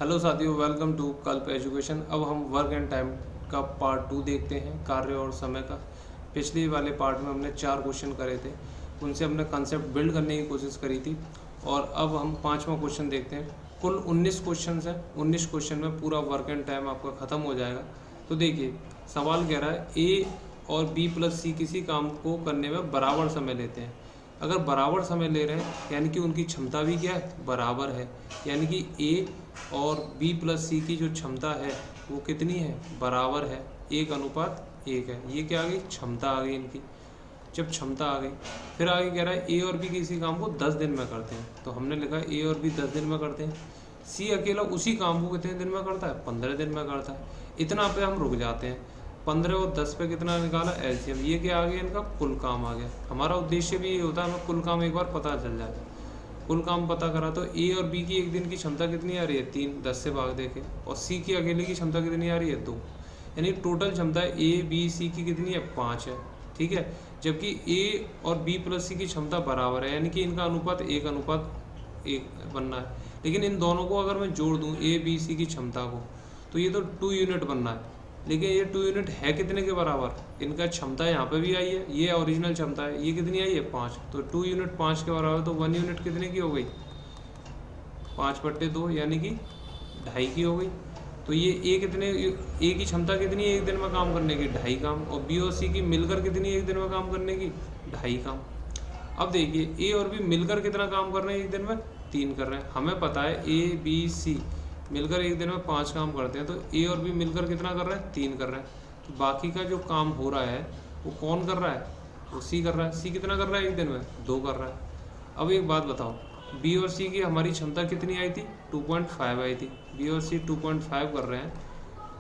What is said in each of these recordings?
Hello साथियों, welcome to कल्प education. अब हम वर्क एंड टाइम का पार्ट 2 देखते हैं, कार्य और समय का। पिछले वाले पार्ट में हमने 4 क्वेश्चन करे थे, उनसे हमने कंसेप्ट बिल्ड करने की कोशिश करी थी और अब हम 5वां क्वेश्चन देखते हैं। कुल 19 क्वेश्चन हैं। 19 क्वेश्चन में पूरा वर्क एंड टाइम आपका ख़त्म हो जाएगा। तो देखिए, सवाल कह रहा है ए और बी प्लस सी किसी काम को करने में बराबर समय लेते हैं। अगर बराबर समय ले रहे हैं यानी कि उनकी क्षमता भी क्या है, बराबर है। यानी कि ए और बी प्लस सी की जो क्षमता है वो कितनी है, बराबर है, 1:1 है। ये क्या आ गई, क्षमता आ गई इनकी। जब क्षमता आ गई, फिर आगे कह रहा है ए और बी किसी काम को 10 दिन में करते हैं। तो हमने लिखा ए और बी 10 दिन में करते हैं। सी अकेला उसी काम को कितने दिन में करता है, 15 दिन में करता है। इतना पे हम रुक जाते हैं। 15 और 10 पे कितना निकाला, एलसीएम। ये क्या आ गया, इनका कुल काम आ गया। हमारा उद्देश्य भी ये होता है हमें कुल काम एक बार पता चल जाए। कुल काम पता करा तो ए और बी की एक दिन की क्षमता कितनी आ रही है, 3, 10 से भाग देके। और सी की अकेले की क्षमता कितनी आ रही है, 2। यानी टोटल क्षमता ए बी सी की कितनी है, 5 है। ठीक है, जबकि ए और बी प्लस सी की क्षमता बराबर है, यानी कि इनका अनुपात 1:1 बनना है। लेकिन इन दोनों को अगर मैं जोड़ दूँ, ए बी सी की क्षमता को, तो ये तो 2 यूनिट बनना है। लेकिन ये 2 यूनिट है कितने के बराबर, इनका क्षमता यहाँ पे भी आई है, ये ओरिजिनल क्षमता है, ये कितनी आई है, 5। तो 2 यूनिट 5 के बराबर, तो 1 यूनिट कितने की हो गई, 5/2, यानी कि 2.5 की हो गई। तो ये ए की क्षमता कितनी है एक दिन में काम करने की, 2.5 काम। और बी और सी की मिलकर कितनी है एक दिन में काम करने की, 2.5 काम। अब देखिए, ए और बी मिलकर कितना काम कर रहे हैं एक दिन में, 3 कर रहे हैं। हमें पता है ए बी सी मिलकर एक दिन में 5 काम करते हैं, तो ए और बी मिलकर कितना कर रहे हैं, 3 कर रहे हैं। तो बाकी का जो काम हो रहा है वो कौन कर रहा है, वो सी कर रहा है। सी कितना कर रहा है एक दिन में, 2 कर रहा है। अब एक बात बताओ, बी और सी की हमारी क्षमता कितनी आई थी, 2.5 आई थी। बी और सी 2.5 कर रहे हैं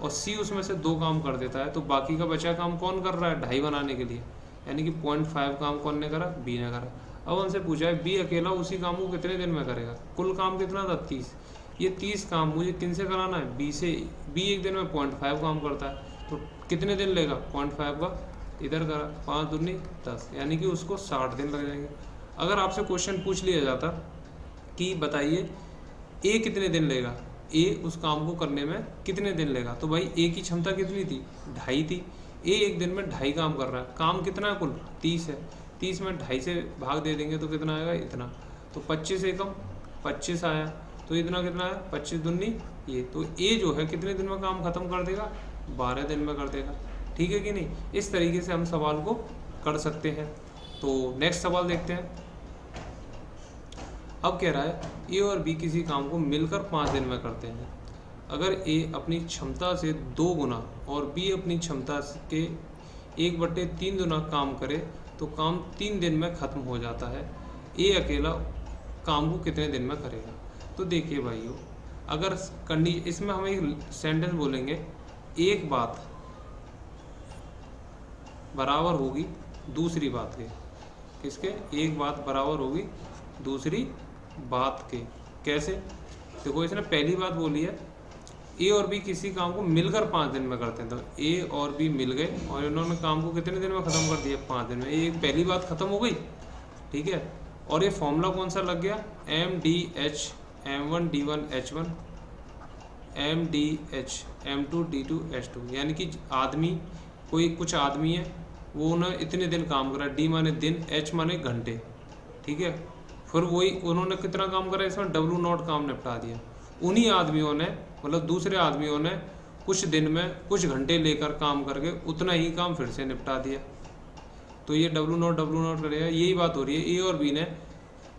और सी उसमें से 2 काम कर देता है, तो बाकी का बचा काम कौन कर रहा है, 2.5 बनाने के लिए। यानी कि 0.5 काम कौन ने करा, बी ने करा। अब उनसे पूछा है बी अकेला उसी काम को कितने दिन में करेगा। कुल काम कितना था, 30। ये 30 काम मुझे किन से कराना है, बी से। बी एक दिन में 0.5 काम करता है, तो कितने दिन लेगा, 0.5 का इधर करा, 5 दूनी 10, यानी कि उसको 60 दिन लग जाएंगे। अगर आपसे क्वेश्चन पूछ लिया जाता कि बताइए ए कितने दिन लेगा, ए उस काम को करने में कितने दिन लेगा, तो भाई ए की क्षमता कितनी थी, 2.5 थी। ए एक दिन में 2.5 काम कर रहा है। काम कितना है, कुल 30 है। 30 में 2.5 से भाग दे देंगे तो कितना आएगा, इतना। तो 25 एकम 25 आया, तो इतना कितना है, 25 दूनी ये। तो ए जो है कितने दिन में काम खत्म कर देगा, 12 दिन में कर देगा। ठीक है कि नहीं। इस तरीके से हम सवाल को कर सकते हैं। तो नेक्स्ट सवाल देखते हैं। अब कह रहा है ए और बी किसी काम को मिलकर 5 दिन में करते हैं। अगर ए अपनी क्षमता से 2 गुना और बी अपनी क्षमता के 1/3 गुना काम करे तो काम 3 दिन में ख़त्म हो जाता है। ए अकेला काम को कितने दिन में करेगा। तो देखिए भाइयों, अगर इसमें हम एक सेंटेंस बोलेंगे, एक बात बराबर होगी दूसरी बात के। किसके, एक बात बराबर होगी दूसरी बात के। कैसे, देखो इसने पहली बात बोली है ए और बी किसी काम को मिलकर 5 दिन में करते हैं। तो ए और बी मिल गए और इन्होंने काम को कितने दिन में ख़त्म कर दिया, 5 दिन में। ये पहली बात ख़त्म हो गई। ठीक है, और ये फॉर्मूला कौन सा लग गया, MDH M1D1H1 MDH M2D2H2। यानी कि आदमी, कुछ आदमी है, वो उन्हें इतने दिन काम करा, D माने दिन, H माने घंटे। ठीक है, फिर वही उन्होंने कितना काम करा, इसमें W0 काम निपटा दिया। उन्हीं आदमियों ने, मतलब दूसरे आदमियों ने कुछ दिन में कुछ घंटे लेकर काम करके उतना ही काम फिर से निपटा दिया। तो ये W0 करेगा। यही बात हो रही है, ए और बी ने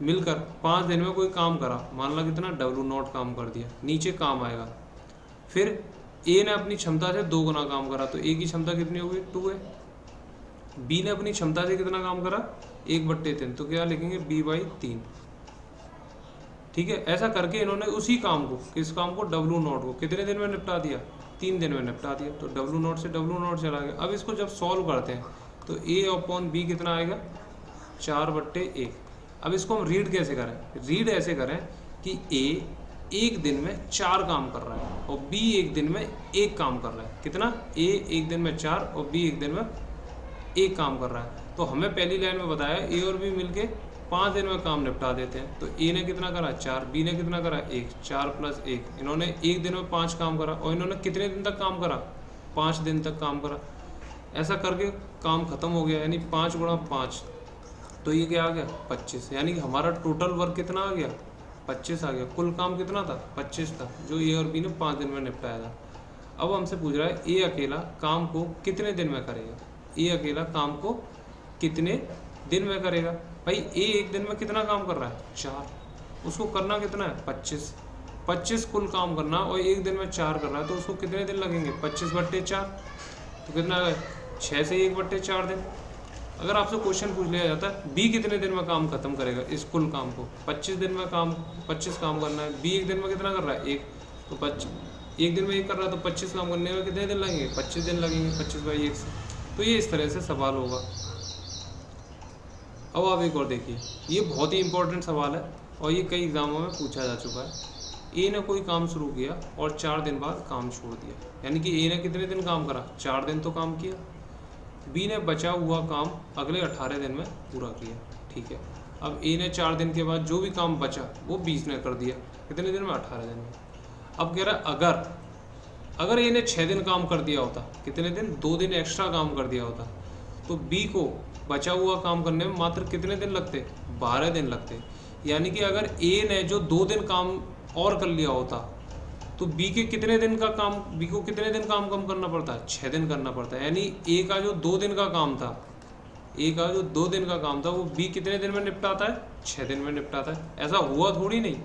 मिलकर 5 दिन में कोई काम करा, मान लो कितना, W0 काम कर दिया। नीचे काम आएगा। फिर ए ने अपनी क्षमता से 2 गुना काम करा, तो ए की क्षमता कितनी होगी, 2 है। बी ने अपनी क्षमता से कितना काम करा, 1/3, तो क्या लिखेंगे, B/3। ठीक है, ऐसा करके इन्होंने उसी काम को, किस काम को, W0 को कितने दिन में निपटा दिया, 3 दिन में निपटा दिया। तो W0 से W0 चला गया। अब इसको जब सॉल्व करते हैं तो A/B कितना आएगा, 4/1। अब इसको हम रीड कैसे करें, रीड ऐसे करें कि ए एक दिन में 4 काम कर रहा है और बी एक दिन में 1 काम कर रहा है। कितना, ए एक दिन में 4 और बी एक दिन में 1 काम कर रहा है। तो हमें पहली लाइन में बताया ए और बी मिलके 5 दिन में काम निपटा देते हैं। तो ए ने कितना करा 4, बी ने कितना करा 1, 4 + 1, इन्होंने एक दिन में 5 काम करा और इन्होंने कितने दिन तक काम करा 5 दिन तक काम करा। ऐसा करके काम खत्म हो गया, यानी 5 × 5 तो ये क्या आ गया 25, यानी कि हमारा टोटल वर्क कितना आ गया 25 आ गया। कुल काम कितना था 25 था, जो ए और बी ने 5 दिन में निपटाया था। अब हमसे पूछ रहा है ए अकेला काम को कितने दिन में करेगा, ए अकेला काम को कितने दिन में करेगा। भाई ए एक दिन में कितना काम कर रहा है 4, उसको करना कितना है 25 कुल काम करना, और एक दिन में 4 कर रहा है, तो उसको कितने दिन लगेंगे 25/4, तो कितना है 6 से 1/4 दिन। अगर आपसे क्वेश्चन पूछ लिया जाता है बी कितने दिन में काम खत्म करेगा इस कुल काम को, 25 दिन में 25 काम करना है, बी एक दिन में कितना कर रहा है 1, तो एक दिन में 1 कर रहा है, तो 25 काम करने में कितने दिन लगेंगे 25 दिन लगेंगे 25/1 से। तो ये इस तरह से सवाल होगा। अब आप एक और देखिए, ये बहुत ही इंपॉर्टेंट सवाल है और ये कई एग्जामों में पूछा जा चुका है। ए ने कोई काम शुरू किया और 4 दिन बाद काम छोड़ दिया, यानी कि ए ने कितने दिन काम करा 4 दिन तो काम किया। बी ने बचा हुआ काम अगले 18 दिन में पूरा किया, ठीक है। अब ए ने 4 दिन के बाद जो भी काम बचा वो 20 ने कर दिया, कितने दिन में 18 दिन में। अब कह रहा है अगर ए ने 6 दिन काम कर दिया होता, कितने दिन 2 दिन एक्स्ट्रा काम कर दिया होता, तो बी को बचा हुआ काम करने में मात्र कितने दिन लगते 12 दिन लगते। यानी कि अगर ए ने जो 2 दिन काम और कर लिया होता तो बी को कितने दिन काम कम करना पड़ता है 6 दिन करना पड़ता है। यानी ए का जो 2 दिन का काम था वो बी कितने दिन में निपटाता है 6 दिन में निपटाता है। ऐसा हुआ थोड़ी नहीं,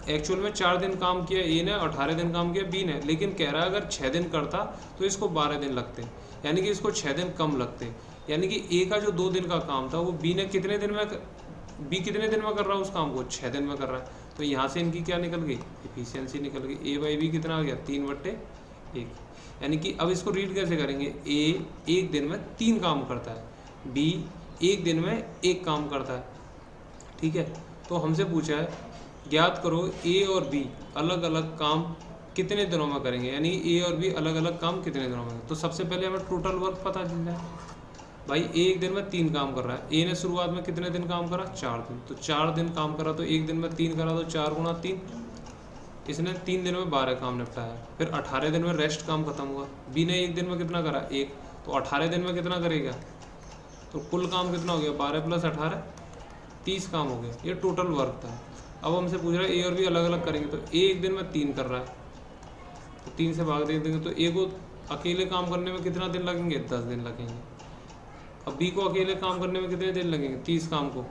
एक्चुअल में 4 दिन काम किया ए ने, 18 दिन काम किया बी ने, लेकिन कह रहा है अगर 6 दिन करता तो इसको 12 दिन लगते, यानी कि इसको 6 दिन कम लगते। यानी कि ए का जो 2 दिन का काम था वो बी कितने दिन में कर रहा है उस काम को 6 दिन में कर रहा है। तो यहाँ से इनकी क्या निकल गई एफिशिएंसी निकल गई, A/B कितना आ गया 3/1। यानी कि अब इसको रीड कैसे करेंगे, ए एक दिन में 3 काम करता है, बी एक दिन में 1 काम करता है, ठीक है। तो हमसे पूछा है ज्ञात करो ए और बी अलग अलग काम कितने दिनों में करेंगे, यानी ए और बी अलग अलग काम कितने दिनों में। तो सबसे पहले हमें टोटल वर्क पता चल जाए। भाई ए एक दिन में 3 काम कर रहा है, ए ने शुरुआत में कितने दिन काम करा 4 दिन, तो 4 दिन काम करा, तो एक दिन में 3 करा, तो 4 × 3, इसने 3 दिन में 12 काम निपटाया। फिर 18 दिन में रेस्ट काम खत्म हुआ। बी ने एक दिन में कितना करा 1, तो 18 दिन में कितना करेगा, तो कुल काम कितना हो गया 12 + 18 30 काम हो गया। ये टोटल वर्क था। अब हमसे पूछ रहा है ए और बी अलग अलग करेंगे, तो ए एक दिन में 3 कर रहा है, तो 3 से भाग दे देंगे, तो ए को अकेले काम करने में कितना दिन लगेंगे 10 दिन लगेंगे। अब बी को अकेले काम करने में कितने दिन लगेंगे 30 काम को,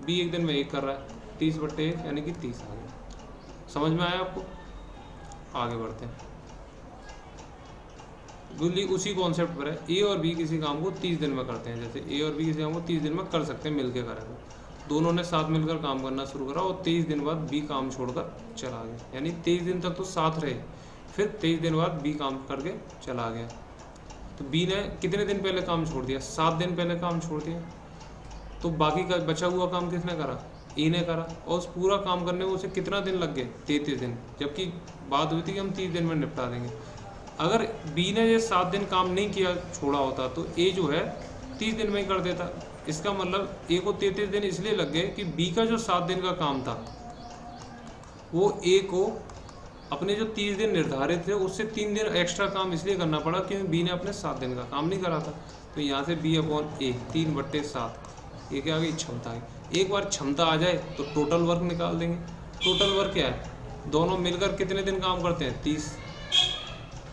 बी एक दिन में 1 कर रहा है, 30/1 यानी कि 30 आ गया। समझ में आया आपको? आगे बढ़ते हैं। बिल्कुल उसी कॉन्सेप्ट पर है, ए और बी किसी काम को 30 दिन में करते हैं। जैसे ए और बी किसी काम को 30 दिन में कर सकते हैं, मिलकर करेंगे। दोनों ने साथ मिलकर काम करना शुरू करा और 23 दिन बाद बी काम छोड़कर चला गया, यानी 23 दिन तक तो साथ रहे, फिर 23 दिन बाद बी काम करके चला गया। तो बी ने कितने दिन पहले काम छोड़ दिया 7 दिन पहले काम छोड़ दिया, तो बाकी का बचा हुआ काम किसने करा ए ने करा, और उस पूरा काम करने में उसे कितना दिन लग गए 33 दिन, जबकि बात हुई थी कि हम 30 दिन में निपटा देंगे। अगर बी ने ये 7 दिन काम नहीं किया छोड़ा होता तो ए जो है 30 दिन में ही कर देता। इसका मतलब ए को 33 दिन इसलिए लग गए कि बी का जो 7 दिन का काम था वो ए को अपने जो 30 दिन निर्धारित थे उससे 3 दिन एक्स्ट्रा काम इसलिए करना पड़ा क्योंकि बी ने अपने 7 दिन का काम नहीं करा था। तो यहाँ से B/A 3/7 ये क्या आ गई क्षमता है। एक बार क्षमता आ जाए तो टोटल वर्क निकाल देंगे। टोटल वर्क क्या है, दोनों मिलकर कितने दिन काम करते हैं 30,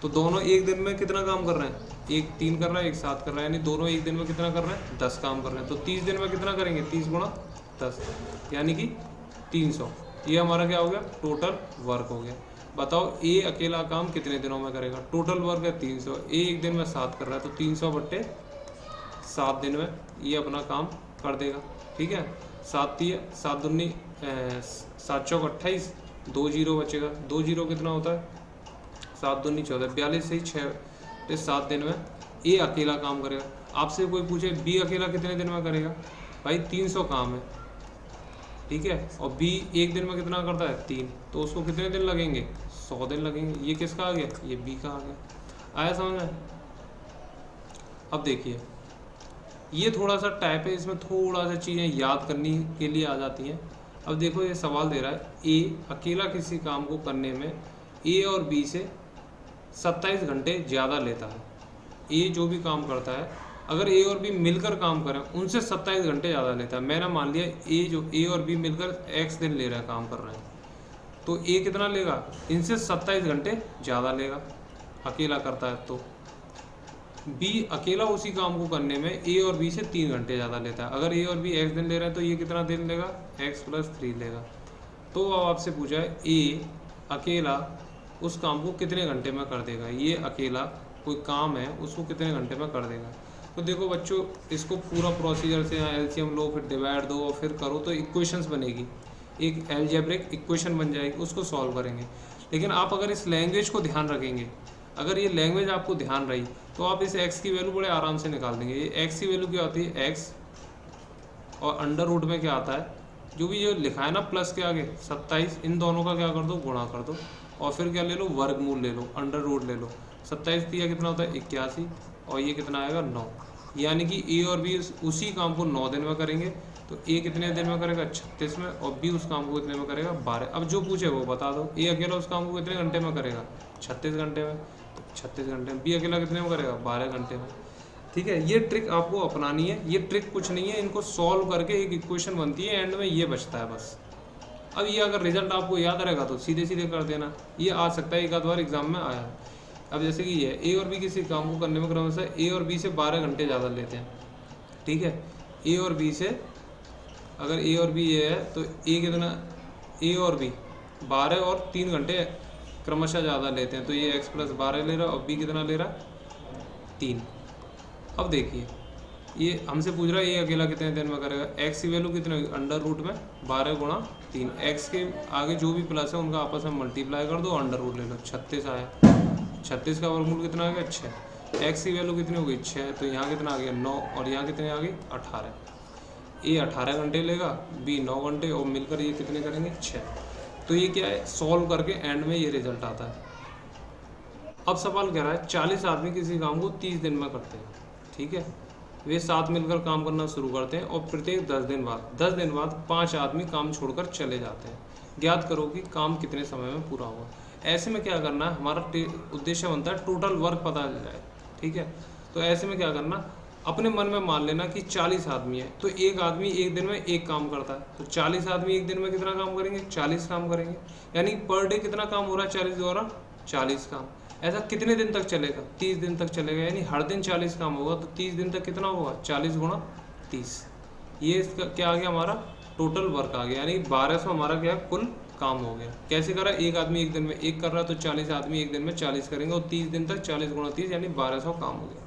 तो दोनों एक दिन में कितना काम कर रहे हैं, एक 3 कर रहा है एक 7 कर रहा है, यानी दोनों एक दिन में कितना कर रहे हैं 10 काम कर रहे हैं। तो 30 दिन में कितना करेंगे 30 × 10 यानी कि 300। ये हमारा क्या हो गया टोटल वर्क हो गया। बताओ ए अकेला काम कितने दिनों में करेगा, टोटल वर्क है 300, ए एक दिन में 7 कर रहा है, तो 300/7 दिन में ये अपना काम कर देगा, ठीक है। 7 दूनी 7 चौक 28, 2 जीरो बचेगा, 2 जीरो कितना होता है 7 दूनी 14, 42 से 6 7 दिन में ए अकेला काम करेगा। आपसे कोई पूछे बी अकेला कितने दिन में करेगा, भाई 300 काम है, ठीक है, और बी एक दिन में कितना करता है 3, तो उसको कितने दिन लगेंगे 100 दिन लगेंगे। ये किसका आ गया, ये बी का आ गया। आया समझ में? अब देखिए ये थोड़ा सा टाइप है, इसमें थोड़ा सा चीज़ें याद करने के लिए आ जाती हैं। अब देखो ये सवाल दे रहा है, ए अकेला किसी काम को करने में ए और बी से 27 घंटे ज़्यादा लेता है। ए जो भी काम करता है, अगर ए और बी मिलकर काम करें उनसे 27 घंटे ज़्यादा लेता है। मैंने मान लिया ए और बी मिलकर x दिन ले रहा है, काम कर रहे हैं, तो ए कितना लेगा, इनसे 27 घंटे ज़्यादा लेगा, अकेला करता है। तो बी अकेला उसी काम को करने में ए और बी से 3 घंटे ज़्यादा लेता है। अगर ए और बी x दिन ले रहे हैं तो ये कितना दिन लेगा, x + 3 लेगा। तो अब आपसे पूछा है ए अकेला उस काम को कितने घंटे में कर देगा। ये अकेला कोई काम है उसको कितने घंटे में कर देगा। तो देखो बच्चों, इसको पूरा प्रोसीजर से यहाँ एलसीएम लो, फिर डिवाइड दो और फिर करो तो इक्वेशंस बनेगी, एक एल्जेब्रिक इक्वेशन बन जाएगी, उसको सॉल्व करेंगे। लेकिन आप अगर इस लैंग्वेज को ध्यान रखेंगे, अगर ये लैंग्वेज आपको ध्यान रही तो आप इस x की वैल्यू बड़े आराम से निकाल देंगे। ये x की वैल्यू क्या होती है, x, और अंडर रूट में क्या आता है, जो भी ये लिखा है ना प्लस के आगे 27, इन दोनों का क्या कर दो, गुणा कर दो, और फिर क्या ले लो, वर्गमूल ले लो, अंडर रूट ले लो। 27 दिया कितना होता है, 81, और ये कितना आएगा, 9। यानी कि ए और बी उसी काम को 9 दिन में करेंगे। तो ए कितने दिन में करेगा, 36 में, और बी उस काम को कितने में करेगा, 12। अब जो पूछे वो बता दो, ए अकेला उस काम को कितने घंटे में करेगा, 36 घंटे में, तो 36 घंटे में। बी अकेला कितने में करेगा, 12 घंटे में। ठीक है, ये ट्रिक आपको अपनानी है। ये ट्रिक कुछ नहीं है, इनको सॉल्व करके एक इक्वेशन बनती है, एंड में ये बचता है बस। अब ये अगर रिजल्ट आपको याद रहेगा तो सीधे सीधे कर देना, ये आ सकता है, एक आध बार एग्जाम में आया है। अब जैसे कि ये ए और बी किसी काम को करने में क्रमशः ए और बी से 12 घंटे ज़्यादा लेते हैं। ठीक है, ए और बी से, अगर ए और बी ये है तो ए कितना, ए और बी 12 और 3 घंटे क्रमशः ज़्यादा लेते हैं। तो ये x + 12 ले रहा है और बी कितना ले रहा है, 3। अब देखिए ये हमसे पूछ रहा है ये अकेला कितने दिन में करेगा। x की वैल्यू कितनी होगी, अंडर रूट में 12 × 3, x के आगे जो भी प्लस है उनका आपस में मल्टीप्लाई कर दो, अंडर रूट ले लो, 36 आया। 36 का वर्गमूल कितना आ गया, 6। x की वैल्यू कितनी हो गई, 6, तो यहाँ कितना आ गया, 9, और यहाँ कितने आ गई, 18। ए 18 घंटे लेगा, बी 9 घंटे, और मिलकर ये कितने करेंगे, 6। तो ये क्या है, सॉल्व करके एंड में ये रिजल्ट आता है। अब सवाल कह रहा है 40 आदमी किसी काम को 30 दिन में करते हैं। ठीक है, वे साथ मिलकर काम करना शुरू करते हैं और प्रत्येक 10 दिन बाद 5 आदमी काम छोड़कर चले जाते हैं। ज्ञात करो कि काम कितने समय में पूरा होगा। ऐसे में क्या करना है, हमारा उद्देश्य बनता है टोटल वर्क पता चल जाए। ठीक है, तो ऐसे में क्या करना, अपने मन में मान लेना कि 40 आदमी है, तो एक आदमी एक दिन में एक काम करता है। तो 40 आदमी एक दिन में कितना काम करेंगे, 40 काम करेंगे। यानी पर डे कितना काम हो रहा है, 40 द्वारा 40 काम। ऐसा कितने दिन तक चलेगा, 30 दिन तक चलेगा। यानी हर दिन 40 काम होगा, तो 30 दिन तक कितना होगा, 40 × 30। ये इसका क्या आ गया, हमारा टोटल वर्क आ गया। यानी 1200 हमारा क्या कुल काम हो गया। कैसे करा, एक आदमी एक दिन में एक कर रहा है, तो 40 आदमी एक दिन में 40 करेंगे, और 30 दिन तक 40 × 30 यानी 1200 काम हो गया।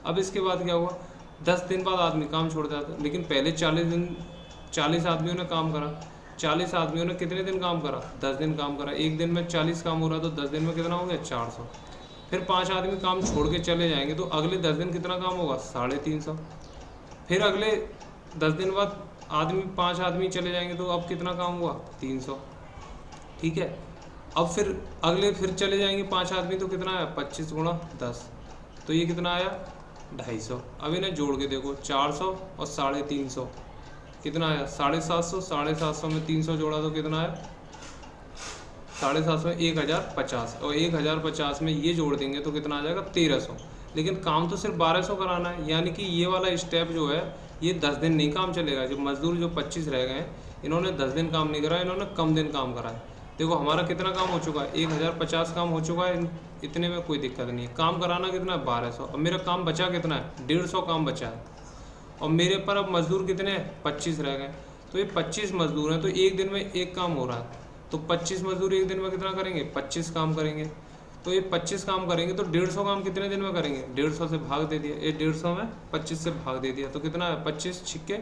अब इसके बाद क्या हुआ, 10 दिन बाद आदमी काम छोड़ जाता है। लेकिन पहले 40 आदमियों ने काम करा। 40 आदमियों ने कितने दिन काम करा, 10 दिन काम करा। एक दिन में 40 काम हो रहा है, तो 10 दिन में कितना हो गया, 400। फिर 5 आदमी काम छोड़ के चले जाएंगे, तो अगले 10 दिन कितना काम होगा, 350। फिर अगले 10 दिन बाद 5 आदमी चले जाएंगे, तो अब कितना काम हुआ, 300। ठीक है, अब फिर अगले फिर चले जाएंगे 5 आदमी, तो कितना आया, 25 × 10, तो ये कितना आया, 250। अब इन्हें जोड़ के देखो, 400 और 350 कितना आया, 750। 750 में 300 जोड़ा तो कितना आया, 750 में 1050, और 1050 में ये जोड़ देंगे तो कितना आ जाएगा, 1300। लेकिन काम तो सिर्फ 1200 कराना है। यानी कि ये वाला स्टेप जो है ये 10 दिन नहीं काम चलेगा। जो मजदूर जो 25 रह गए हैं, इन्होंने 10 दिन काम नहीं करा, इन्होंने कम दिन काम करा है। देखो हमारा कितना काम हो चुका है, 1050 काम हो चुका है। इतने में कोई दिक्कत नहीं है। काम कराना कितना है, 1200। अब मेरा काम बचा कितना है, 150 काम बचा है, और मेरे पर अब मजदूर कितने हैं, 25 रह गए। तो ये 25 मजदूर हैं, तो एक दिन में एक काम हो रहा है। तो 25 मजदूर एक दिन में कितना करेंगे, 25 काम करेंगे। तो ये 25 काम करेंगे, तो 150 काम कितने दिन में करेंगे, 150 से भाग दे दिया। ये 150 में 25 से भाग दे दिया, तो कितना है, 25 छिक्के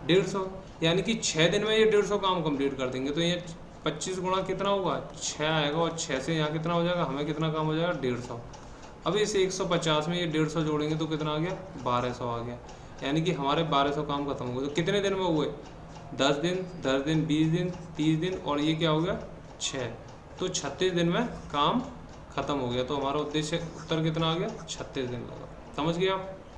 150। यानी कि 6 दिन में ये 150 काम कंप्लीट कर देंगे। तो ये 25 गुणा कितना होगा, 6 आएगा, और 6 से यहाँ कितना हो जाएगा, हमें कितना काम हो जाएगा, 150। अब इस 150 में ये 150 जोड़ेंगे तो कितना आ गया, 1200 आ गया। यानी कि हमारे 1200 काम खत्म हो गए। तो कितने दिन में हुए, 10 दिन, 20 दिन, 30 दिन, और ये क्या हो गया, 6। तो 36 दिन में काम खत्म हो गया। तो हमारा उद्देश्य उत्तर कितना आ गया, 36 दिन लगा। समझ गए आप।